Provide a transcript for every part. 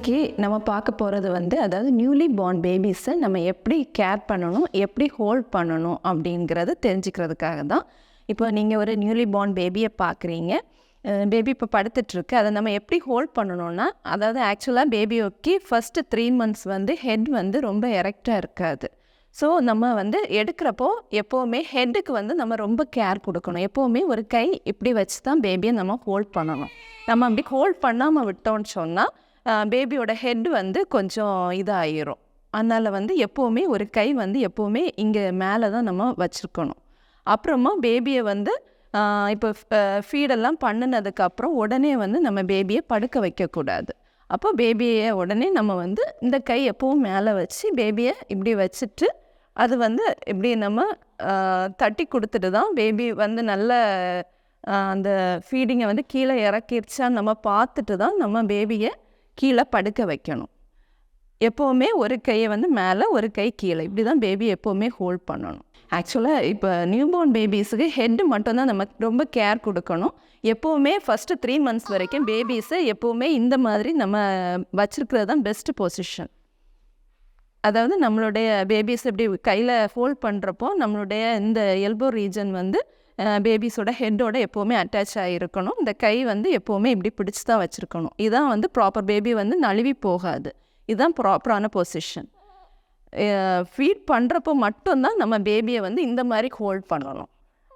இன்றைக்கி நம்ம பார்க்க போகிறது அதாவது நியூலி பார்ன் பேபிஸை நம்ம எப்படி கேர் பண்ணணும், எப்படி ஹோல்ட் பண்ணணும் அப்படிங்கிறத தெரிஞ்சுக்கிறதுக்காக தான். இப்போ நீங்கள் ஒரு நியூலி பார்ன் பேபியை பார்க்குறீங்க, பேபி இப்போ படுத்துட்ருக்கு. அதை நம்ம எப்படி ஹோல்ட் பண்ணணும்னா, அதாவது ஆக்சுவலாக பேபியோக்கு ஃபஸ்ட்டு 3 months ஹெட் ரொம்ப எரெக்டாக இருக்காது. ஸோ நம்ம எடுக்கிறப்போ எப்போவுமே ஹெட்டுக்கு நம்ம ரொம்ப கேர் கொடுக்கணும். எப்போவுமே ஒரு கை இப்படி வச்சு தான் பேபியை நம்ம ஹோல்ட் பண்ணணும். நம்ம அப்படி ஹோல்ட் பண்ணாமல் விட்டோம்னு சொன்னால் பேபியோட ஹெட் கொஞ்சம் இதாகிரும். அதனால் எப்போவுமே ஒரு கை எப்போவுமே இங்கே மேலே தான் நம்ம வச்சுருக்கணும். அப்புறமா பேபியை இப்போ ஃபீடெல்லாம் பண்ணினதுக்கப்புறம் உடனே நம்ம பேபியை படுக்க வைக்கக்கூடாது. அப்போ பேபியை உடனே நம்ம இந்த கை எப்பவும் மேலே வச்சு பேபியை இப்படி வச்சுட்டு அது இப்படி நம்ம தட்டி கொடுத்துட்டு தான் பேபி நல்ல அந்த ஃபீடிங்கை கீழே இறக்கிருச்சான்னு நம்ம பார்த்துட்டு தான் நம்ம பேபியை கீழே படுக்க வைக்கணும். எப்போவுமே ஒரு கையை மேலே ஒரு கை கீழே இப்படி தான் பேபி எப்போவுமே ஹோல்ட் பண்ணணும். ஆக்சுவலாக இப்போ நியூபார்ன் பேபிஸுக்கு ஹெட்டு மட்டும்தான் நம்ம ரொம்ப கேர் கொடுக்கணும். எப்போவுமே ஃபஸ்ட்டு 3 months வரைக்கும் பேபிஸை எப்போவுமே இந்த மாதிரி நம்ம வச்சுருக்கிறது தான் பெஸ்ட்டு பொசிஷன். அதாவது நம்மளுடைய பேபிஸ் இப்படி கையில் ஹோல்ட் பண்ணுறப்போ நம்மளுடைய இந்த எல்போ ரீஜன் பேபிஸோட ஹெட்டோட எப்போவுமே அட்டாச் ஆகிருக்கணும். இந்த கை எப்போவுமே இப்படி பிடிச்சி தான் வச்சுருக்கணும். இதுதான் ப்ராப்பர் பேபி நழுவி போகாது. இதுதான் ப்ராப்பரான பொசிஷன். ஃபீட் பண்ணுறப்போ மட்டும்தான் நம்ம பேபியை இந்த மாதிரி ஹோல்ட் பண்ணணும்.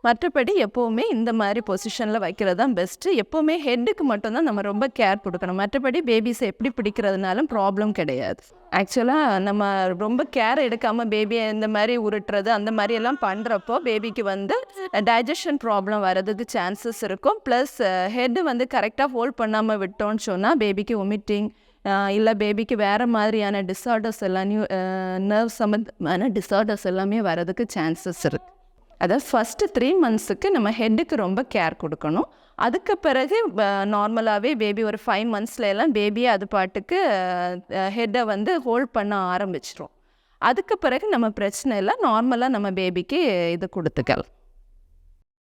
மற்றபடி எப்போவுமே இந்த மாதிரி பொசிஷனில் வைக்கிறது தான் பெஸ்ட்டு. எப்போவுமே ஹெட்டுக்கு மட்டும்தான் நம்ம ரொம்ப கேர் கொடுக்கணும். மற்றபடி பேபிஸை எப்படி பிடிக்கிறதுனாலும் ப்ராப்ளம் கிடையாது. ஆக்சுவலாக நம்ம ரொம்ப கேர் எடுக்காமல் பேபியை இந்த மாதிரி உருட்டுறது அந்த மாதிரியெல்லாம் பண்ணுறப்போ பேபிக்கு டைஜஷன் ப்ராப்ளம் வரதுக்கு சான்சஸ் இருக்கும். ப்ளஸ் ஹெட்டு கரெக்டாக ஹோல்ட் பண்ணாமல் விட்டோன்னு சொன்னால் பேபிக்கு ஒமிட்டிங் இல்லை பேபிக்கு வேறு மாதிரியான டிஸார்டர்ஸ் எல்லாம் நர்வ் சம்மந்தமான டிஸார்டர்ஸ் எல்லாமே வரதுக்கு சான்சஸ் இருக்குது. அதாவது ஃபஸ்ட்டு 3 monthsக்கு நம்ம ஹெட்டுக்கு ரொம்ப கேர் கொடுக்கணும். அதுக்கு பிறகு நார்மலாகவே பேபி ஒரு 5 monthsலாம் பேபியை அது பாட்டுக்கு ஹெட்டை ஹோல்ட் பண்ண ஆரம்பிச்சிடும். அதுக்கு பிறகு நம்ம பிரச்சனை இல்லை, நார்மலாக நம்ம பேபிக்கு இது கொடுத்துக்கலாம்.